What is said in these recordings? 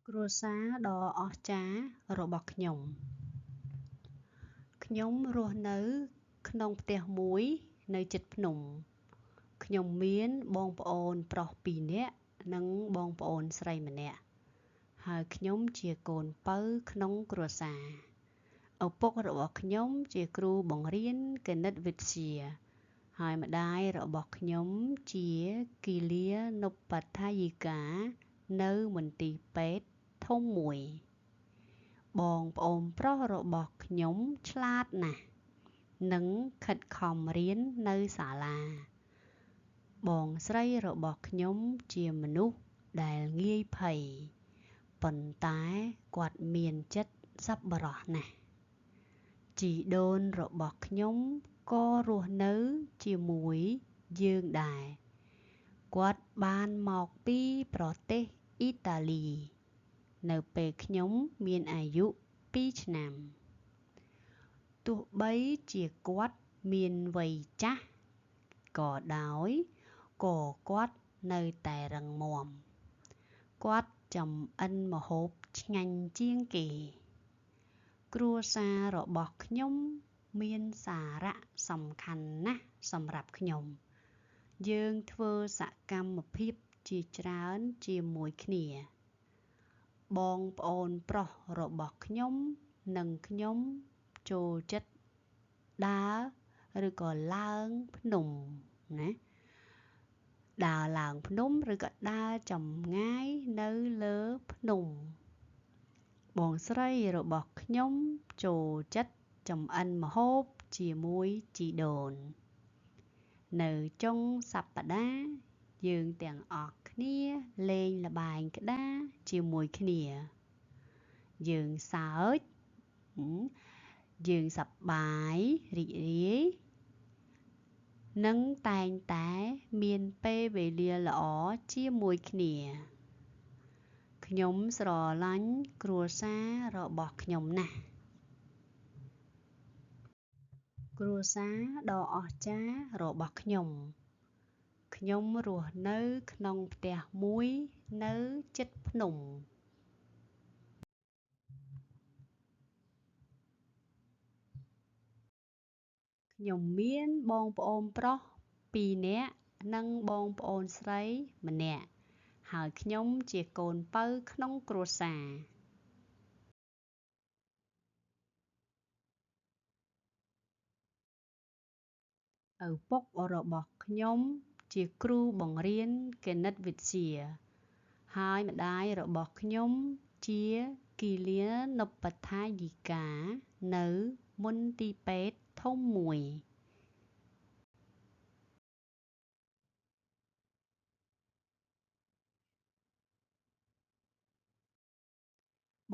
គ្រួសារដ៏អស្ចារ្យរបស់ខ្ញុំរស់នៅក្នុងផ្ទះមួយនៅជិតភ្នំខ្ញុំមានបងប្អូនប្រុស2នាក់និងបងប្អូនស្រីម្នាក់ហើយខ្ញុំជាកូនពៅក្នុងគ្រួសារឪពុករបស់ខ្ញុំជាគ្រូបង្រៀនគណិតវិទ្យាហើយម្ដាយរបស់ខ្ញុំជាគិលានុបដ្ឋាយិកានៅមន្ទីរពេទ្យធំមួយបងប្អូនប្រុសរបស់ខ្ញុំឆ្លាតណាស់និងខិតខំរៀននៅសាលាបងស្រីរបស់ខ្ញុំជាមនុស្សដែលងាយភ័យប៉ុន្តែគាត់មានចិត្តសប្បុរសណាស់ជីដូនរបស់ខ្ញុំក៏រស់នៅជាមួយយើងដែរគាត់បានមកពីប្រទេសអ៊ីតាលីនៅពេលខ្ញុំមានអាយុ2ឆ្នាំទោះបីជាគាត់មានវ័យចាស់ក៏ដោយក៏គាត់នៅតែរឹងមាំគាត់ចម្អិនម្ហូបឆ្ងាញ់ជាងគេគ្រួសាររបស់ខ្ញុំមានសារៈសំខាន់ណាស់សម្រាប់ខ្ញុំយើងធ្វើសកម្មភាពជាច្រើនជាមួយគ្នាបងប្អូនប្រុសរបស់ខ្ញុំនិងខ្ញុំចូលចិត្តដើរឬក៏ឡើងភ្នំណាដើរឡើងភ្នំឬក៏ដើរចម្ងាយនៅលើភ្នំបងស្រីរបស់ខ្ញុំចូលចិត្តចម្អិនម្ហូបជាមួយជីដូននៅចុងសប្តាហ៍យើងទាំងអស់គ្នាលេងល្បែងក្តារជាមួយគ្នាយើងសើចយើងសប្បាយរីករាយនិងតែងតែមានពេលវេលាល្អជាមួយគ្នាខ្ញុំស្រឡាញ់គ្រួសាររបស់ខ្ញុំណាស់គ្រួសារដ៏អស្ចារ្យរបស់ខ្ញុំរស់នៅក្នុងផ្ទះមួយនៅជិតភ្នំខ្ញុំមានបងប្អូនប្រុស2នាក់និងបងប្អូនស្រីម្នាក់ហើយខ្ញុំជាកូនពៅក្នុងគ្រួសារឪពុករបស់ខ្ញុំជាគ្រូបង្រៀនគណិតវិទ្យាហើយម្ដាយរបស់ខ្ញុំជាគិលានុបដ្ឋាយិកានៅមន្ទីរពេទ្យធំមួយ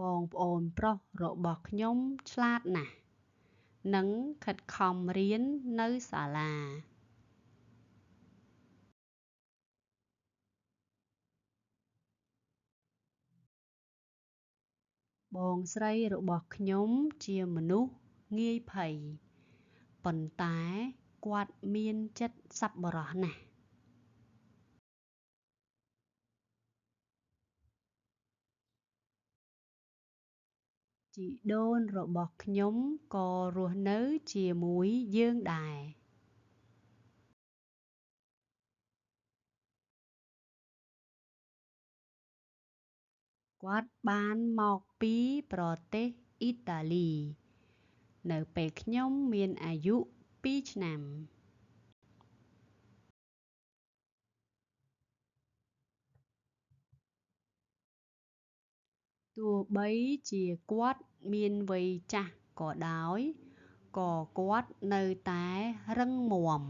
បងប្អូនប្រុសរបស់ខ្ញុំឆ្លាតណាស់និងខិតខំរៀននៅសាលាបងស្រីរបស់ខ្ញុំជាមនុស្សងាយភ័យប៉ុន្តែគាត់មានចិត្តសប្បុរសណាស់ជីដូនរបស់ខ្ញុំក៏រស់នៅជាមួយយើងដែរគាត់បានមកពីប្រទេសអ៊ីតាលីនៅពេលខ្ញុំមានអាយុ2ឆ្នាំទោះបីជាគាត់មានវ័យចាស់ក៏ដោយក៏គាត់នៅតែរឹងមាំ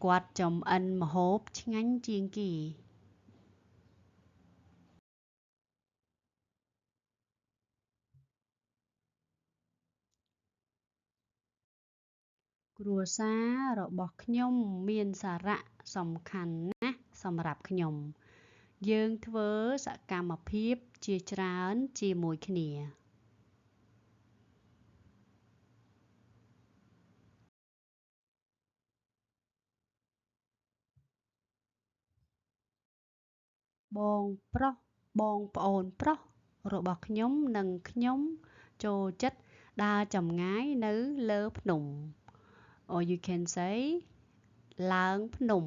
គាត់ចម្អិនម្ហូបឆ្ងាញ់ជាងគេគ្រួសាររបស់ខ្ញុំមានសារៈសំខាន់ណាស់សម្រាប់ខ្ញុំយើងធ្វើសកម្មភាពជាច្រើនជាមួយគ្នាបងប្រុសបងប្អូនប្រុស របស់ខ្ញុំនិងខ្ញុំចូលចិត្តដើរចម្ងាយនៅលើភ្នំ or you can say ឡើងភ្នំ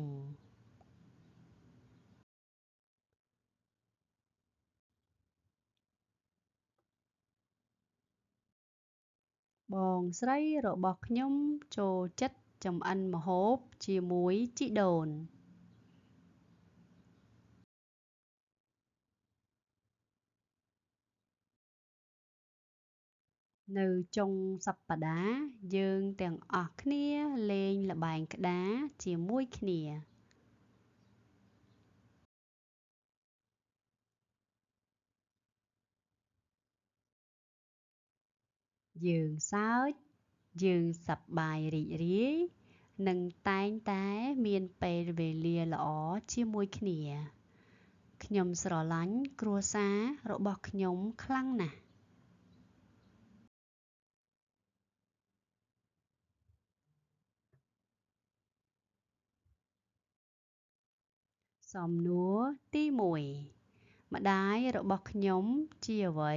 បងស្រីរបស់ខ្ញុំចូលចិត្តចម្អិនម្ហូបជាមួយជីដូននៅចុងសប្តាហ៍យើងទាំងអស់គ្នាលេងល្បែងក្តារជាមួយគ្នាយើងសើចយើងសប្បាយរីករាយនិងតែងតែមានពេលវេលាល្អជាមួយគ្នាខ្ញុំស្រឡាញ់គ្រួសាររបស់ខ្ញុំខ្លាំងណាស់សំណួរទី1ម្ដាយរបស់ខ្ញុំជាអ្វី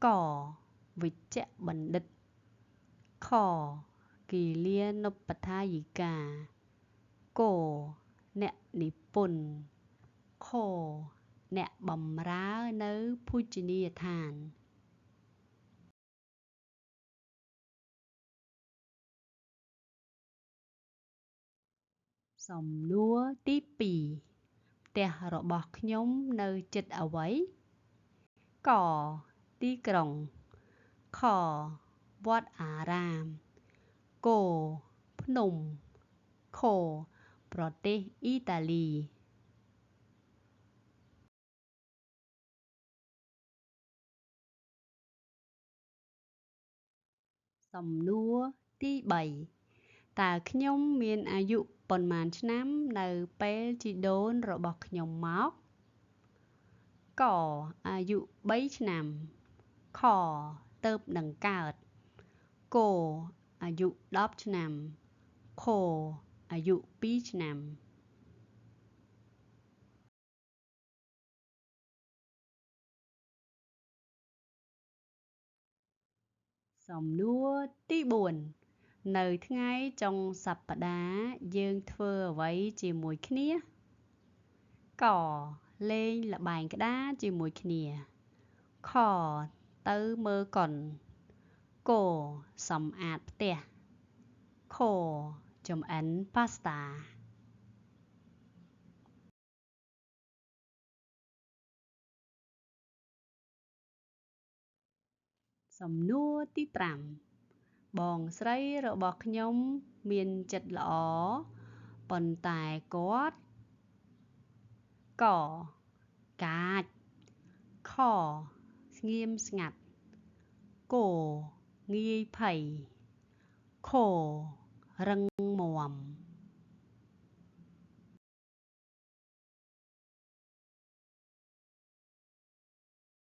កវេជ្ជបណ្ឌិតខគិលានុបដ្ឋាយិកាគអ្នកនិពន្ធខអ្នកបម្រើនៅភោជនីយដ្ឋានសំណួរទី2ផ្ទះរបស់ខ្ញុំនៅជិតអ្វីកទីក្រុងខវត្តអារាមគភ្នំខប្រទេសអ៊ីតាលីសំណួរទី3តើខ្ញុំមានអាយុប៉ុន្មានឆ្នាំនៅពេលជីដូនរបស់ខ្ញុំមកកអាយុ3ឆ្នាំខទើបនឹងកើតគអាយុ10ឆ្នាំខអាយុ2ឆ្នាំសំណួរទី4នៅថ្ងៃចុងសប្តាហ៍យើងធ្វើអ្វីជាមួយគ្នាកលេងល្បែងក្តារជាមួយគ្នាខទៅមើលកុនគសម្អាតផ្ទះខចម្អិនប៉ាស្តាសំណួរទី5បងស្រីរបស់ខ្ញុំមានចិត្តល្អប៉ុន្តែគាត់កកាចខស្ងៀមស្ងាត់គងាយភ័យខរឹងមាំ